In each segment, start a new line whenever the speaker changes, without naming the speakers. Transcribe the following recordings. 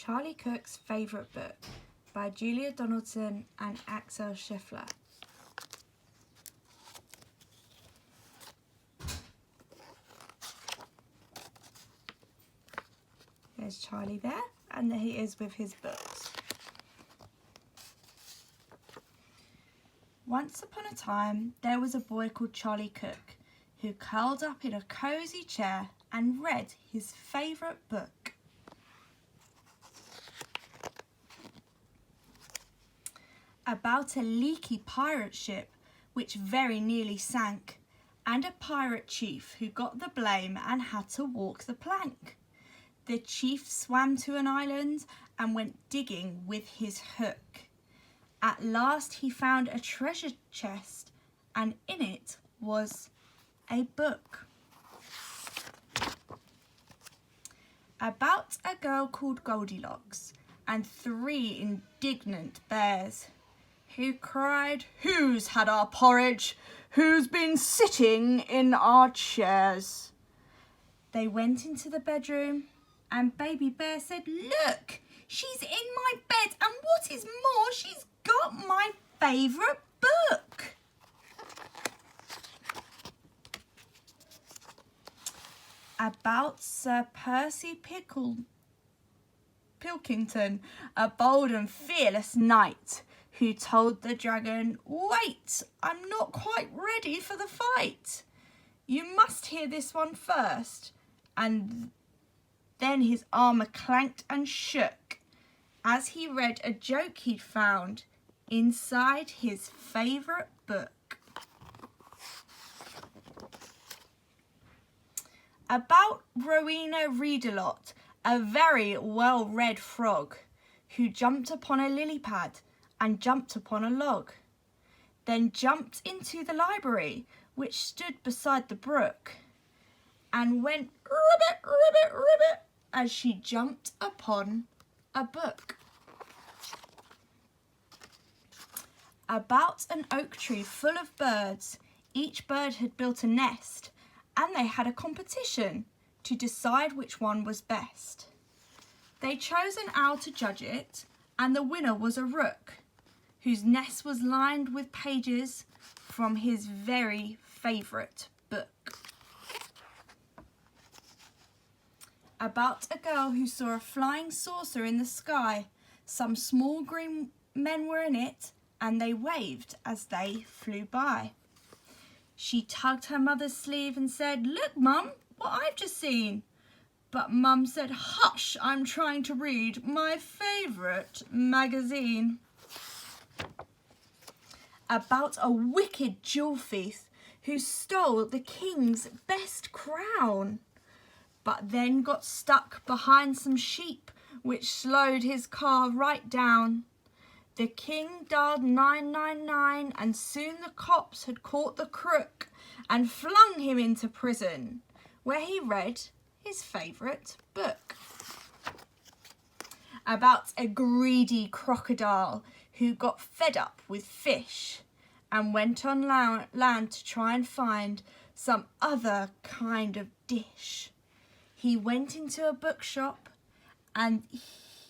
Charlie Cook's Favourite Book by Julia Donaldson and Axel Scheffler. There's Charlie there, and there he is with his books. Once upon a time, there was a boy called Charlie Cook who curled up in a cosy chair and read his favourite book. About a leaky pirate ship which very nearly sank, and a pirate chief who got the blame and had to walk the plank. The chief swam to an island and went digging with his hook. At last he found a treasure chest, and in it was a book. About a girl called Goldilocks and 3 indignant bears, who cried, "Who's had our porridge? Who's been sitting in our chairs?" They went into the bedroom, and Baby Bear said, "Look, she's in my bed, and what is more, she's got my favourite book." About Sir Percy Pilkington, a bold and fearless knight, who told the dragon, "Wait, I'm not quite ready for the fight. You must hear this one first." And then his armour clanked and shook as he read a joke he'd found inside his favourite book. About Rowena Read-a-Lot, a very well-read frog, who jumped upon a lily pad and jumped upon a log, then jumped into the library which stood beside the brook, and went ribbit, ribbit, ribbit as she jumped upon a book. About an oak tree full of birds, each bird had built a nest, and they had a competition to decide which one was best. They chose an owl to judge it, and the winner was a rook, whose nest was lined with pages from his very favourite book. About a girl who saw a flying saucer in the sky. Some small green men were in it, and they waved as they flew by. She tugged her mother's sleeve and said, "Look, Mum, what I've just seen." But Mum said, "Hush, I'm trying to read my favourite magazine." About a wicked jewel thief who stole the king's best crown, but then got stuck behind some sheep which slowed his car right down. The king dialed 999, and soon the cops had caught the crook and flung him into prison, where he read his favourite book. About a greedy crocodile who got fed up with fish and went on land to try and find some other kind of dish. He went into a bookshop, and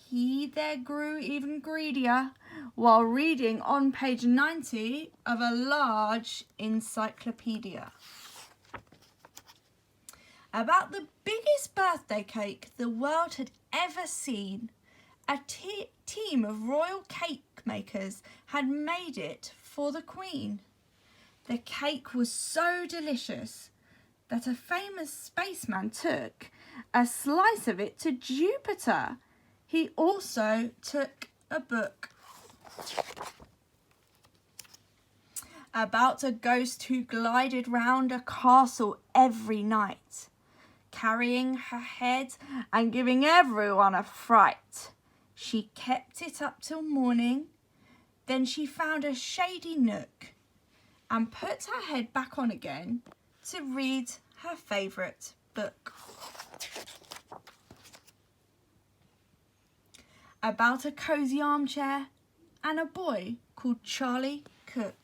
he there grew even greedier while reading on page 90 of a large encyclopedia. About the biggest birthday cake the world had ever seen. A team of royal cake makers had made it for the Queen. The cake was so delicious that a famous spaceman took a slice of it to Jupiter. He also took a book. About a ghost who glided round a castle every night, carrying her head and giving everyone a fright. She kept it up till morning, then she found a shady nook and put her head back on again to read her favourite book. About a cosy armchair and a boy called Charlie Cook.